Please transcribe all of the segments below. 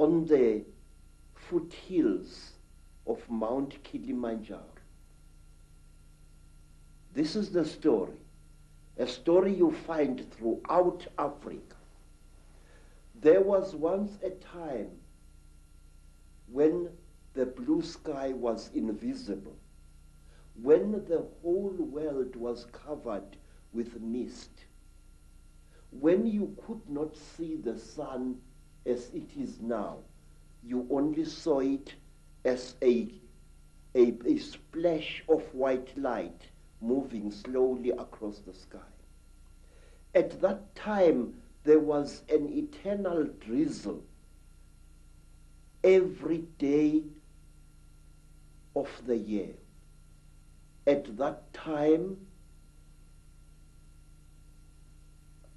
on the foothills of Mount Kilimanjaro. This is the story, a story you find throughout Africa. There was once a time when the blue sky was invisible, when the whole world was covered with mist, when you could not see the sun as it is now. You only saw it as a splash of white light moving slowly across the sky. At that time, there was an eternal drizzle every day of the year. At that time,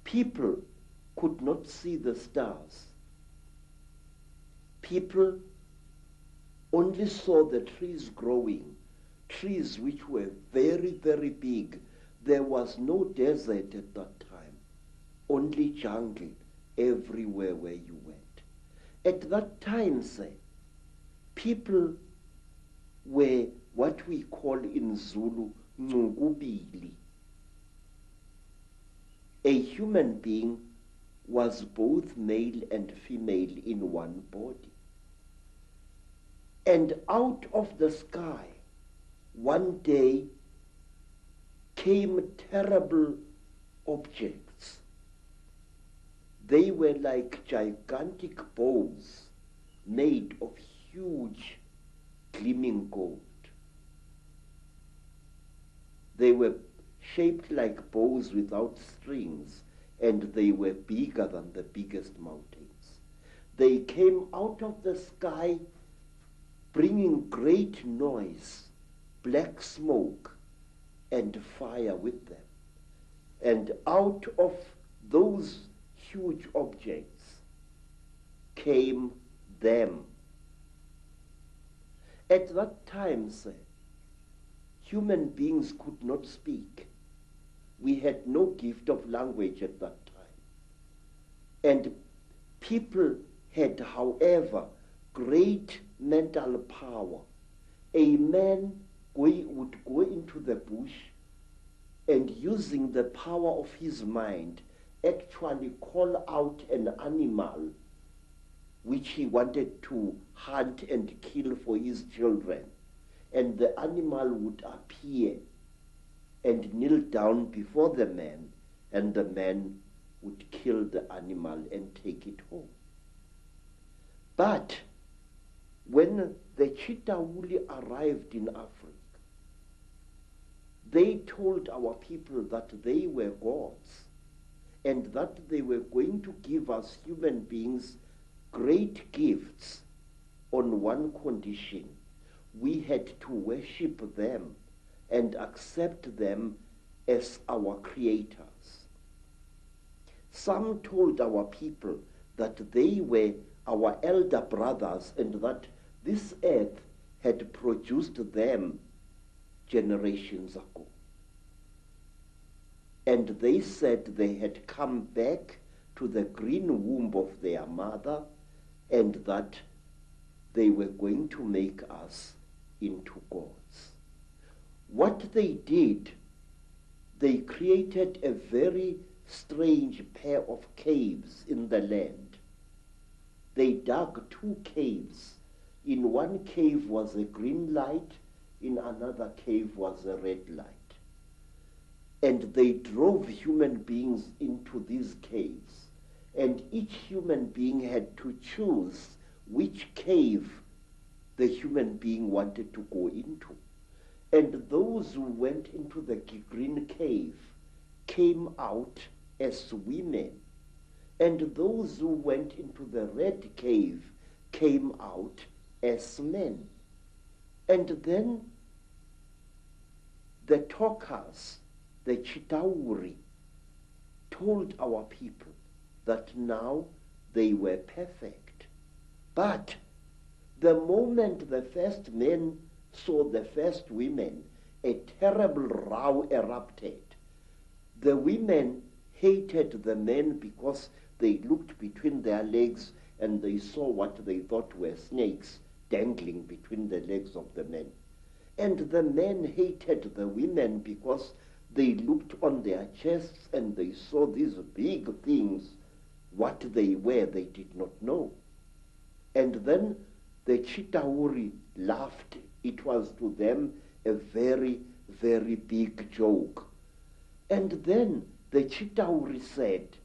people could not see the stars. People only saw the trees growing, trees which were very, very big. There was no desert at that time, only jungle everywhere where you went. At that time, sir, people were what we call in Zulu, ngubili. A human being was both male and female in one body. And out of the sky, one day came terrible objects. They were like gigantic bows made of huge gleaming gold. They were shaped like bows without strings, and they were bigger than the biggest mountains. They came out of the sky bringing great noise, black smoke, and fire with them. And out of those huge objects came them. At that time, sir, human beings could not speak. We had no gift of language at that time. And people had, however, great mental power. A man would go into the bush and, using the power of his mind, actually call out an animal which he wanted to hunt and kill for his children. And the animal would appear and kneel down before the man, and the man would kill the animal and take it home. But when the Chitawuli arrived in Africa, they told our people that they were gods and that they were going to give us human beings great gifts on one condition. We had to worship them and accept them as our creators. Some told our people that they were our elder brothers and that this earth had produced them generations ago. And they said they had come back to the green womb of their mother and that they were going to make us into gods. What they did, they created a very strange pair of caves in the land. They dug 2 caves. In one cave was a green light, in another cave was a red light. And they drove human beings into these caves. And each human being had to choose which cave the human being wanted to go into. And those who went into the green cave came out as women. And those who went into the red cave came out as men. And then the talkers, the Chitauri, told our people that now they were perfect. But the moment the first men saw the first women, a terrible row erupted. The women hated the men because they looked between their legs and they saw what they thought were snakes dangling between the legs of the men. And the men hated the women because they looked on their chests and they saw these big things. What they were, they did not know. And then the Chitauri laughed. It was to them a very, very big joke. And then the Chitauri said,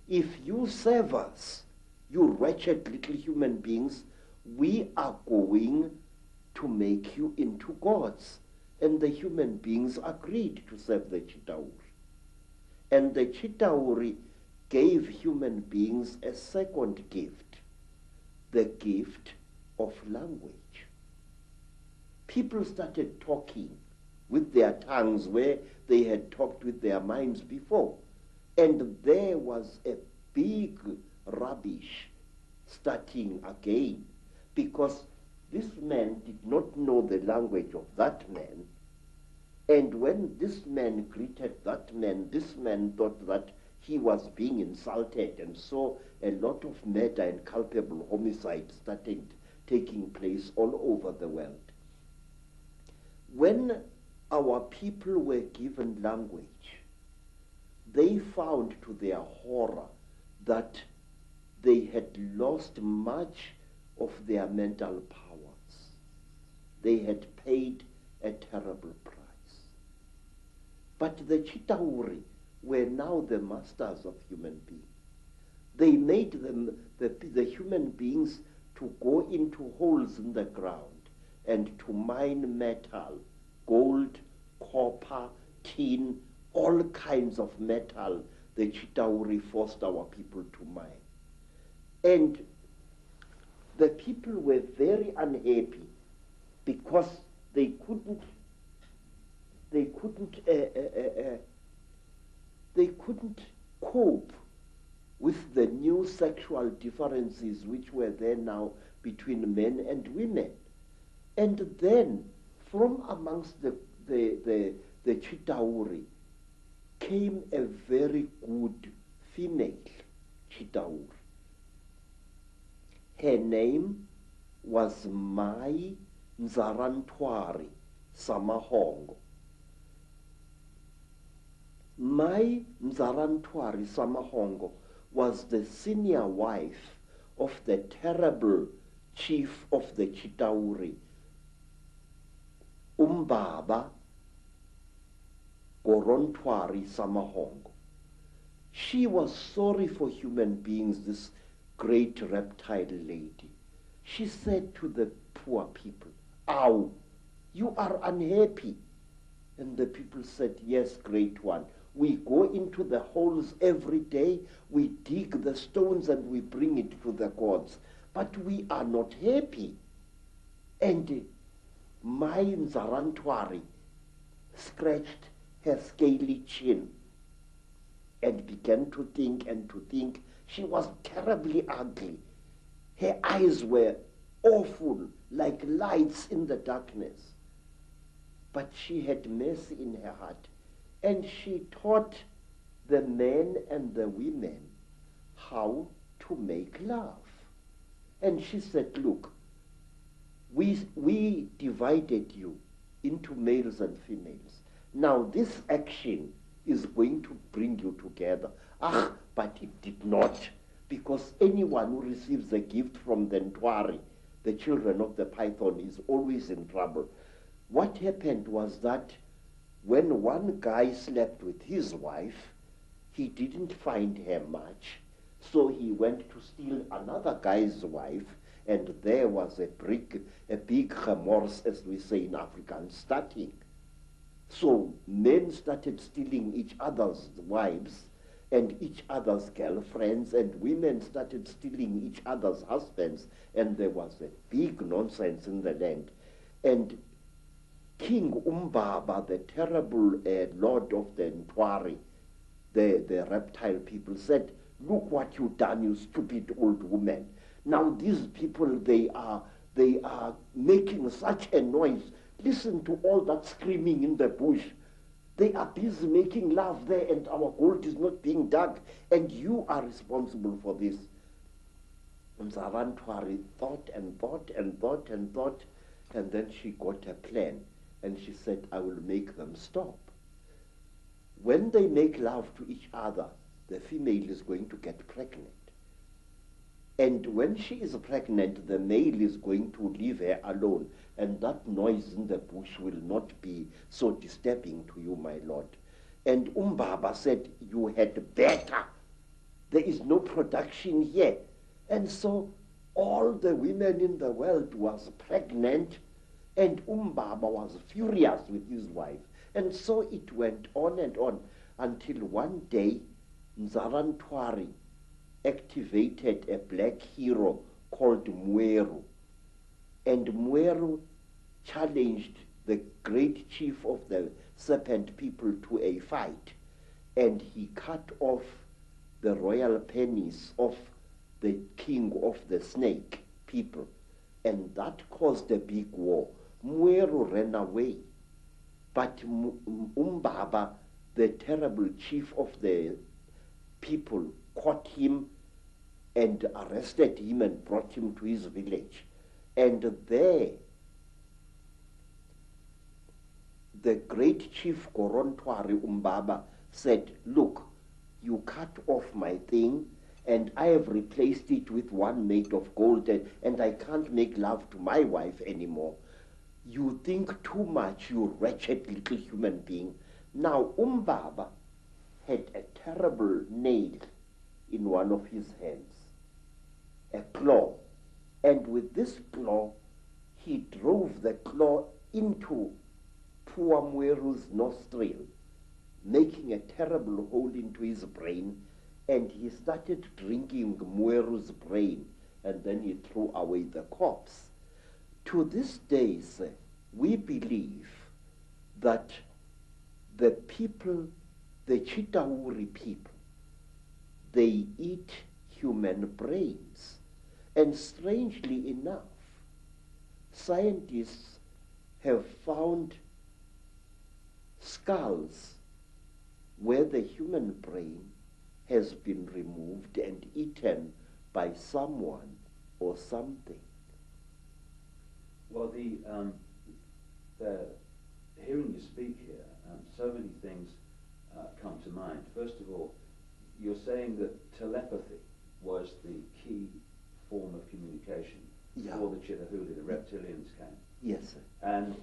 if you serve us, you wretched little human beings, we are going to make you into gods. And the human beings agreed to serve the Chitauri. And the Chitauri gave human beings a second gift, the gift of language. People started talking with their tongues where they had talked with their minds before. And there was a big rubbish starting again, because this man did not know the language of that man. And when this man greeted that man, this man thought that he was being insulted, and so a lot of murder and culpable homicide started taking place all over the world. When our people were given language, they found to their horror that they had lost much of their mental powers. They had paid a terrible price. But the Chitauri were now the masters of human beings. They made them, the human beings, to go into holes in the ground and to mine metal, gold, copper, tin, all kinds of metal. The Chitauri forced our people to mine. And the people were very unhappy because they couldn't cope with the new sexual differences which were there now between men and women. And then from amongst the Chitauri came a very good female Chitauri. Her name was Mai Nzarantwari Samahongo. Mai Nzarantwari Samahongo was the senior wife of the terrible chief of the Chitauri, Umbaba Gorontwari Samahongo. She was sorry for human beings, this great reptile lady. She said to the poor people, "Ow, you are unhappy." And the people said, "Yes, great one. We go into the holes every day, we dig the stones and we bring it to the gods, but we are not happy." And Mai Nzarantwari scratched her scaly chin and began to think and to think. She was terribly ugly. Her eyes were awful, like lights in the darkness. But she had mercy in her heart, and she taught the men and the women how to make love. And she said, "Look, we divided you into males and females. Now this action is going to bring you together." But it did not, because anyone who receives a gift from the Ntwari, the children of the python, is always in trouble. What happened was that when one guy slept with his wife, he didn't find her much, so he went to steal another guy's wife, and there was a big remorse, as we say in Afrikaans, starting. So men started stealing each other's wives and each other's girlfriends, and women started stealing each other's husbands, and there was a big nonsense in the land. And King Umbaba, the terrible lord of the Ntwari, the reptile people, said, "Look what you've done, you stupid old woman. Now these people, they are making such a noise. Listen to all that screaming in the bush. They are busy making love there, and our gold is not being dug, and you are responsible for this." Mzavantwari thought and thought and thought and thought, and then she got a plan, and she said, I will make them stop. When they make love to each other, the female is going to get pregnant. And when she is pregnant, the male is going to leave her alone, and that noise in the bush will not be so disturbing to you, my lord. And Umbaba said, you had better. There is no production here. And so all the women in the world was pregnant, and Umbaba was furious with his wife. And so it went on and on until one day Mzavantwari activated a black hero called Mweru. And Mweru challenged the great chief of the serpent people to a fight. And he cut off the royal penis of the king of the snake people. And that caused a big war. Mweru ran away. But Umbaba, the terrible chief of the people, caught him and arrested him and brought him to his village. And there, the great chief Korontwari Umbaba said, look, you cut off my thing, and I have replaced it with one made of gold, and I can't make love to my wife anymore. You think too much, you wretched little human being. Now Umbaba had a terrible nail in one of his hands, a claw. And with this claw, he drove the claw into poor Mweru's nostril, making a terrible hole into his brain, and he started drinking Mweru's brain, and then he threw away the corpse. To this day, sir, we believe that the people, the Chitauri people, they eat human brains. And strangely enough, scientists have found skulls where the human brain has been removed and eaten by someone or something. Well, hearing you speak here, so many things come to mind. First of all, you're saying that telepathy was the key form of communication before the Chitahuli, the reptilians came. Yes, sir. And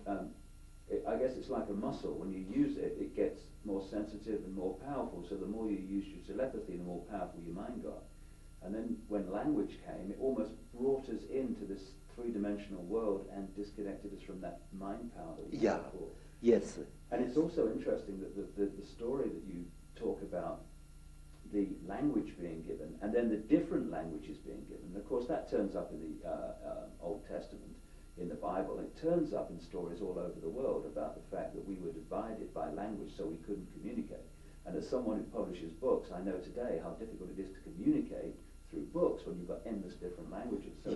I guess it's like a muscle. When you use it, it gets more sensitive and more powerful. So the more you use your telepathy, the more powerful your mind got. And then when language came, it almost brought us into this three-dimensional world and disconnected us from that mind power that we had before. Yes, sir. And it's also interesting that the story that you talk about, the language being given, and then the different languages being given. And of course, that turns up in the Old Testament, in the Bible. It turns up in stories all over the world about the fact that we were divided by language, so we couldn't communicate. And as someone who publishes books, I know today how difficult it is to communicate through books when you've got endless different languages. So